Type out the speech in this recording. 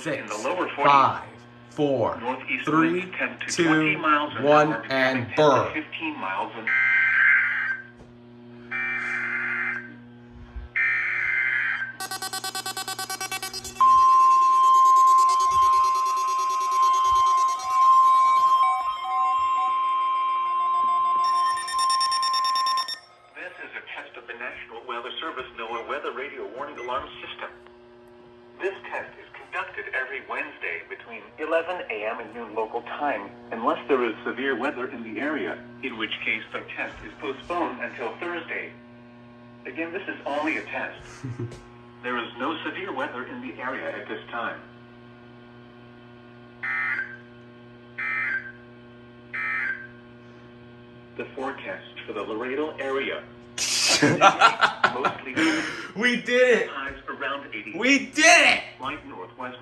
storms in the lower 40s. 5, 4, Northeast 3, winds 10 to 2, 20 miles an 1, hour, and 10 burr. to 15 miles an This is a test of the National Weather Service NOAA Weather Radio Warning Alarm System. This test is conducted every Wednesday between 11 a.m. and noon local time, unless there is severe weather in the area, in which case the test is postponed until Thursday. Again, this is only a test. There is no severe weather in the area at this time. The forecast for the Laredo area. Mostly We did it! highs around 80. We did it! Light northwest